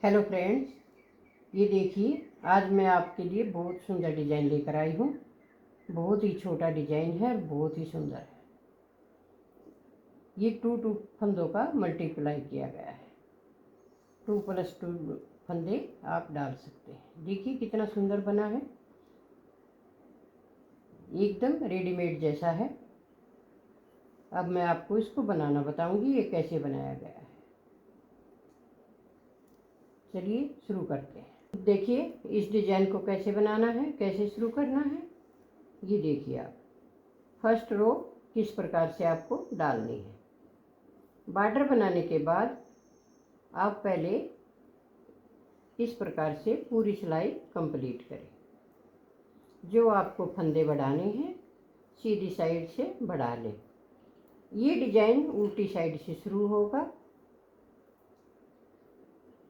Hello friends, ये देखिए आज मैं आपके लिए बहुत सुंदर डिज़ाइन लेकर आई हूँ। बहुत ही छोटा डिज़ाइन है और बहुत ही सुंदर है। ये टू फंदों का मल्टीप्लाई किया गया है। 2+2 फंदे आप डाल सकते हैं। देखिए कितना सुंदर बना है, एकदम रेडीमेड जैसा है। अब मैं आपको इसको बनाना बताऊंगी, ये कैसे बनाया गया है। चलिए शुरू करते हैं। देखिए इस डिज़ाइन को कैसे बनाना है, कैसे शुरू करना है। ये देखिए आप फर्स्ट रो किस प्रकार से आपको डालनी है। बॉर्डर बनाने के बाद आप पहले इस प्रकार से पूरी सिलाई कंप्लीट करें। जो आपको फंदे बढ़ाने हैं सीधी साइड से बढ़ा लें। ये डिज़ाइन उल्टी साइड से शुरू होगा।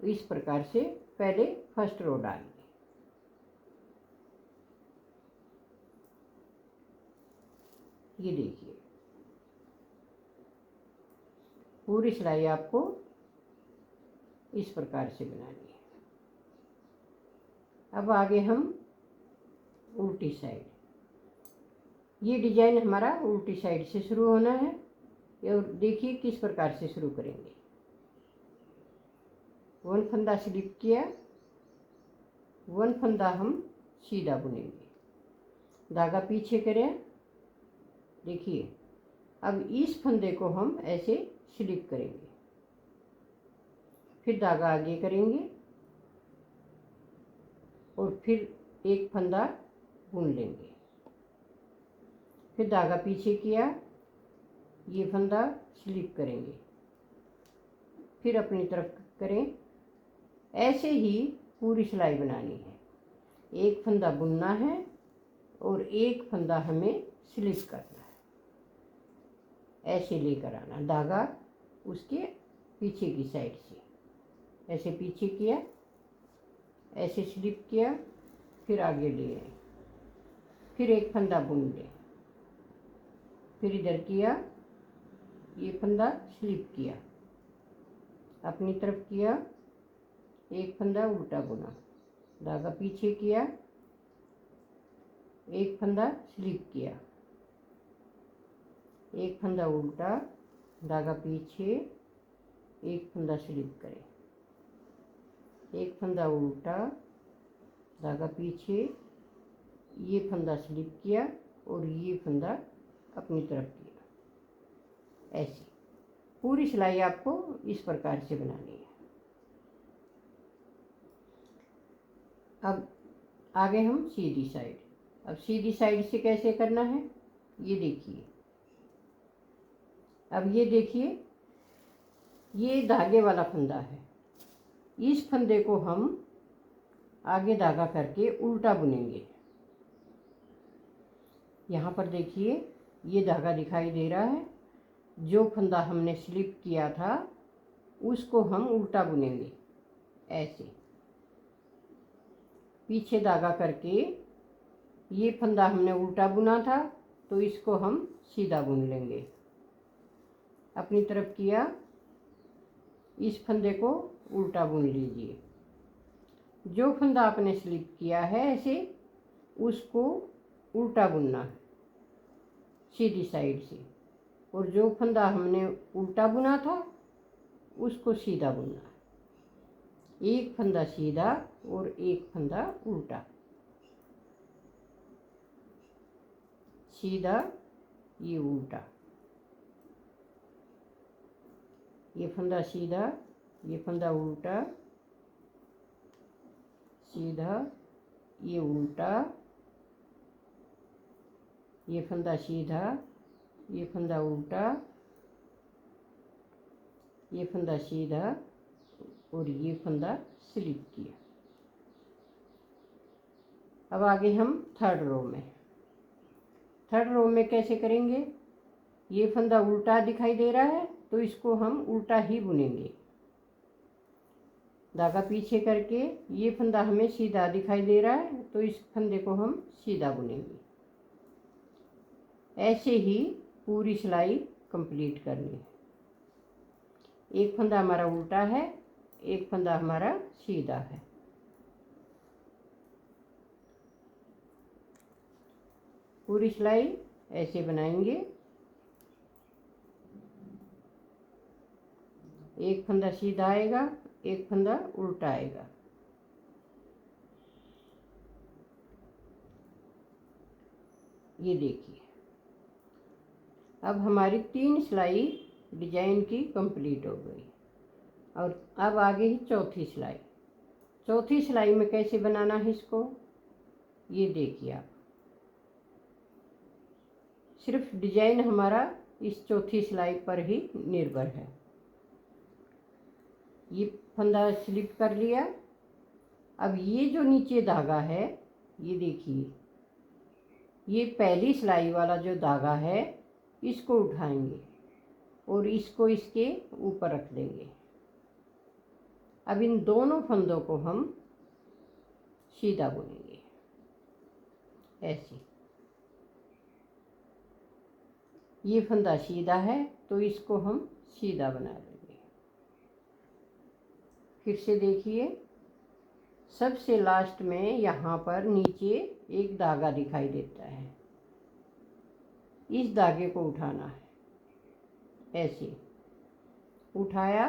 इस प्रकार से पहले फर्स्ट रो डाल लें। ये देखिए पूरी सिलाई आपको इस प्रकार से बनानी है। अब आगे हम उल्टी साइड, ये डिज़ाइन हमारा उल्टी साइड से शुरू होना है। और देखिए किस प्रकार से शुरू करेंगे। 1 फंदा स्लिप किया, 1 फंदा हम सीधा बुनेंगे, धागा पीछे करें। देखिए अब इस फंदे को हम ऐसे स्लिप करेंगे, फिर धागा आगे करेंगे और फिर एक फंदा बुन लेंगे, फिर धागा पीछे किया, ये फंदा स्लिप करेंगे, फिर अपनी तरफ करें। ऐसे ही पूरी सिलाई बनानी है। एक फंदा बुनना है और एक फंदा हमें स्लिप करना है। ऐसे लेकर आना धागा उसके पीछे की साइड से, ऐसे पीछे किया, ऐसे स्लिप किया, फिर आगे ले आए, फिर एक फंदा बुन लें, फिर इधर किया, ये फंदा स्लिप किया, अपनी तरफ किया, एक फंदा उल्टा बुना, धागा पीछे किया, एक फंदा स्लिप किया, एक फंदा उल्टा, धागा पीछे, एक फंदा स्लिप करें, एक फंदा उल्टा, धागा पीछे, ये फंदा स्लिप किया और ये फंदा अपनी तरफ किया। ऐसे पूरी सिलाई आपको इस प्रकार से बनानी है। अब आगे हम सीधी साइड। अब सीधी साइड से कैसे करना है ये देखिए। अब ये देखिए ये धागे वाला फंदा है। इस फंदे को हम आगे धागा करके उल्टा बुनेंगे। यहाँ पर देखिए ये धागा दिखाई दे रहा है। जो फंदा हमने स्लिप किया था उसको हम उल्टा बुनेंगे। ऐसे पीछे धागा करके, ये फंदा हमने उल्टा बुना था तो इसको हम सीधा बुन लेंगे। अपनी तरफ किया, इस फंदे को उल्टा बुन लीजिए। जो फंदा आपने स्लिप किया है ऐसे उसको उल्टा बुनना है सीधी साइड से, और जो फंदा हमने उल्टा बुना था उसको सीधा बुनना है। एक फंदा सीधा और एक फंदा उल्टा, सीधा ये उल्टा, ये फंदा सीधा, ये फंदा उल्टा, सीधा, ये उल्टा, ये फंदा सीधा, ये फंदा उल्टा, ये फंदा सीधा और ये फंदा स्लिप किया। अब आगे हम थर्ड रो में। थर्ड रो में कैसे करेंगे। ये फंदा उल्टा दिखाई दे रहा है तो इसको हम उल्टा ही बुनेंगे। धागा पीछे करके, ये फंदा हमें सीधा दिखाई दे रहा है तो इस फंदे को हम सीधा बुनेंगे। ऐसे ही पूरी सिलाई कंप्लीट करनी है। एक फंदा हमारा उल्टा है एक फंदा हमारा सीधा है। पूरी सिलाई ऐसे बनाएंगे। एक फंदा सीधा आएगा, एक फंदा उल्टा आएगा। ये देखिए, अब हमारी 3 सिलाई डिजाइन की कंप्लीट हो गई। और अब आगे ही चौथी सिलाई। चौथी सिलाई में कैसे बनाना है इसको, ये देखिए आप। सिर्फ डिजाइन हमारा इस चौथी सिलाई पर ही निर्भर है। ये फंदा स्लिप कर लिया। अब ये जो नीचे धागा है, ये देखिए, ये पहली सिलाई वाला जो धागा है, इसको उठाएंगे और इसको इसके ऊपर रख देंगे। अब इन दोनों फंदों को हम सीधा बुनेंगे ऐसे। ये फंदा सीधा है तो इसको हम सीधा बना लेंगे। फिर से देखिए, सबसे लास्ट में यहाँ पर नीचे एक धागा दिखाई देता है। इस धागे को उठाना है ऐसे। उठाया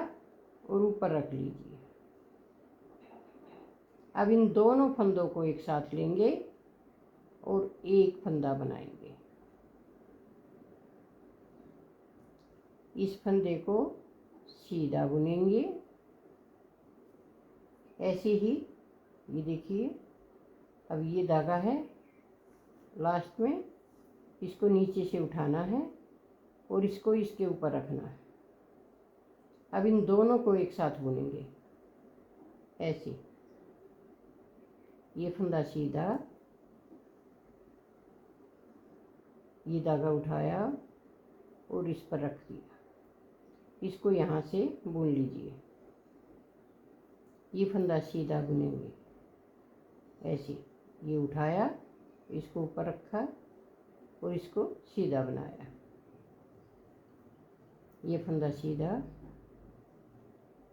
और ऊपर रख लीजिए। अब इन दोनों फंदों को एक साथ लेंगे और एक फंदा बनाएंगे। इस फंदे को सीधा बुनेंगे ऐसे ही। ये देखिए, अब ये धागा है लास्ट में, इसको नीचे से उठाना है और इसको इसके ऊपर रखना है। अब इन दोनों को एक साथ बुनेंगे ऐसे। ये फंदा सीधा, ये धागा उठाया और इस पर रख दिया। इसको यहाँ से बुन लीजिए। ये फंदा सीधा बुनेंगे ऐसे। ये उठाया, इसको ऊपर रखा और इसको सीधा बनाया। ये फंदा सीधा।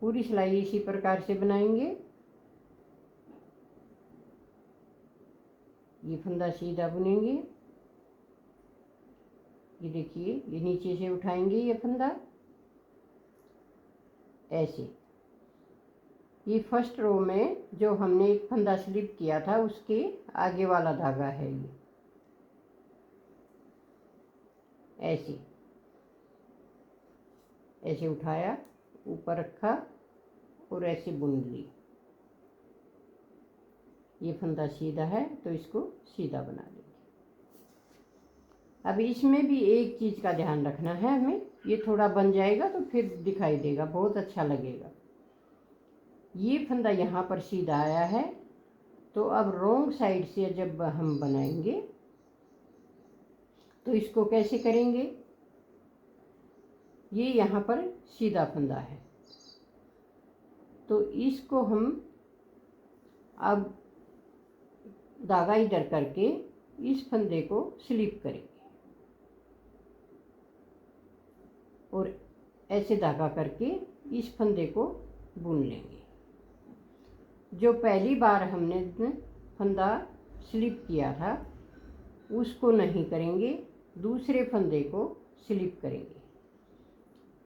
पूरी सिलाई इसी प्रकार से बनाएंगे। ये फंदा सीधा बुनेंगे। ये देखिए, ये नीचे से उठाएंगे ये फंदा ऐसे। ये फर्स्ट रो में जो हमने एक फंदा स्लिप किया था उसके आगे वाला धागा है। ये ऐसे ऐसे उठाया, ऊपर रखा और ऐसे बुन ली। ये फंदा सीधा है तो इसको सीधा बना लेंगे। अब इसमें भी एक चीज़ का ध्यान रखना है हमें। ये थोड़ा बन जाएगा तो फिर दिखाई देगा, बहुत अच्छा लगेगा। ये फंदा यहाँ पर सीधा आया है, तो अब रोंग साइड से जब हम बनाएंगे तो इसको कैसे करेंगे। ये यहाँ पर सीधा फंदा है, तो इसको हम अब धागा इधर करके इस फंदे को स्लिप करेंगे और ऐसे धागा करके इस फंदे को बुन लेंगे। जो पहली बार हमने फंदा स्लिप किया था उसको नहीं करेंगे, दूसरे फंदे को स्लिप करेंगे।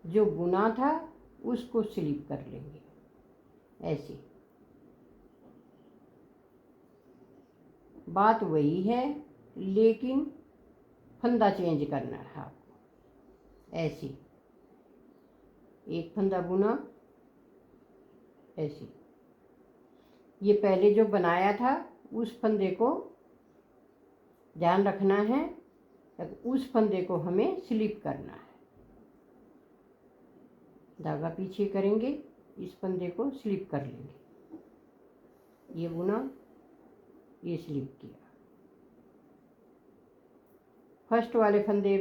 जो बुना था उसको स्लिप कर लेंगे ऐसे। बात वही है, लेकिन फंदा चेंज करना है आपको ऐसे। एक फंदा बुना ऐसे। ये पहले जो बनाया था उस फंदे को ध्यान रखना है, उस फंदे को हमें स्लिप करना है। धागा पीछे करेंगे, इस फंदे को स्लिप कर लेंगे। ये बुना, ये स्लिप किया। फर्स्ट वाले फंदे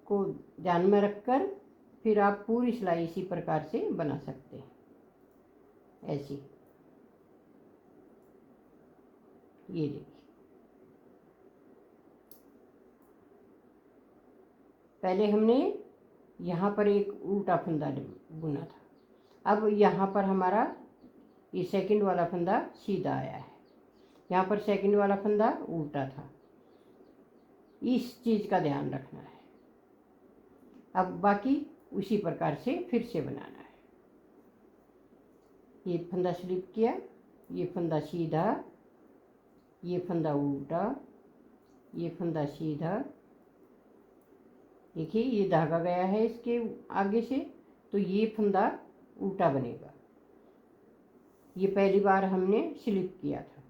को ध्यान में रखकर फिर आप पूरी सिलाई इसी प्रकार से बना सकते हैं ऐसी। ये देखिए, पहले हमने यहाँ पर एक उल्टा फंदा बुना था, अब यहाँ पर हमारा ये सेकंड वाला फंदा सीधा आया है, यहाँ पर सेकंड वाला फंदा उल्टा था। इस चीज़ का ध्यान रखना है। अब बाकी उसी प्रकार से फिर से बनाना है। ये फंदा स्लिप किया, ये फंदा सीधा, ये फंदा उल्टा, ये फंदा सीधा। देखिए ये धागा गया है इसके आगे से, तो ये फंदा उल्टा बनेगा। ये पहली बार हमने स्लिप किया था।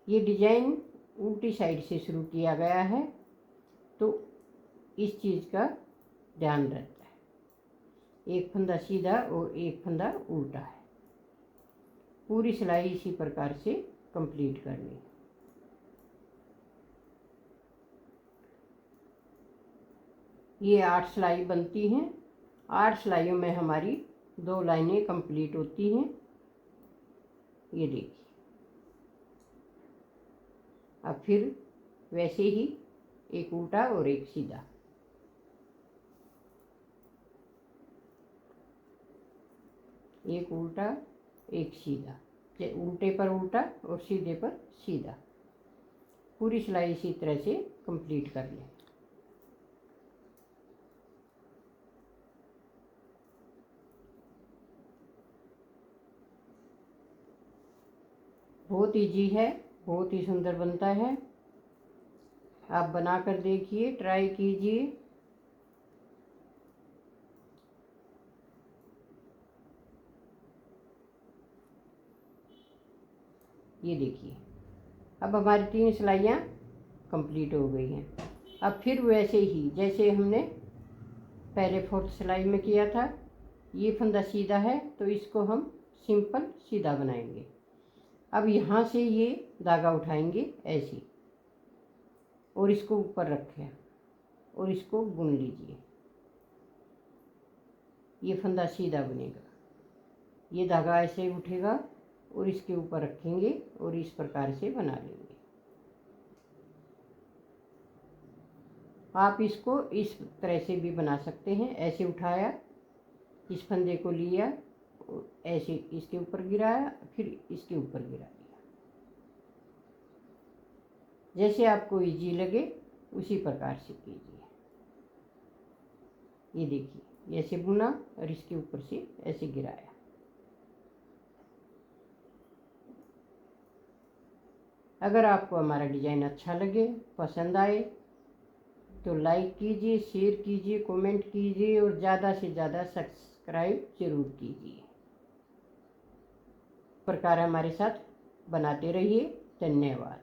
ये डिजाइन उल्टी साइड से शुरू किया गया है, तो इस चीज़ का ध्यान रहता है। एक फंदा सीधा और एक फंदा उल्टा है। पूरी सिलाई इसी प्रकार से कंप्लीट करनी है। ये 8 सिलाई बनती हैं। 8 सिलाइयों में हमारी 2 लाइनें कंप्लीट होती हैं। ये देखिए। अब फिर वैसे ही एक उल्टा और एक सीधा। एक उल्टा एक सीधा, उल्टे पर उल्टा और सीधे पर सीधा। पूरी सिलाई इसी तरह से कंप्लीट कर लें। बहुत इजी है, बहुत ही सुंदर बनता है। आप बना कर देखिए, ट्राई कीजिए। ये देखिए, अब हमारी 3 सिलाइयाँ कंप्लीट हो गई हैं। अब फिर वैसे ही जैसे हमने पहले 4th सिलाई में किया था, ये फंदा सीधा है तो इसको हम सिंपल सीधा बनाएंगे। अब यहाँ से ये धागा उठाएंगे ऐसे और इसको ऊपर रखें और इसको बुन लीजिए। ये फंदा सीधा बनेगा। ये धागा ऐसे उठेगा और इसके ऊपर रखेंगे और इस प्रकार से बना लेंगे। आप इसको इस तरह से भी बना सकते हैं। ऐसे उठाया, इस फंदे को लिया, ऐसे इसके ऊपर गिराया, फिर इसके ऊपर गिरा दिया। जैसे आपको इजी लगे उसी प्रकार से कीजिए। ये देखिए, ऐसे बुना और इसके ऊपर से ऐसे गिराया। अगर आपको हमारा डिज़ाइन अच्छा लगे, पसंद आए, तो लाइक कीजिए, शेयर कीजिए, कमेंट कीजिए और ज़्यादा से ज़्यादा सब्सक्राइब जरूर कीजिए। इस प्रकार हमारे साथ बनाते रहिए। धन्यवाद।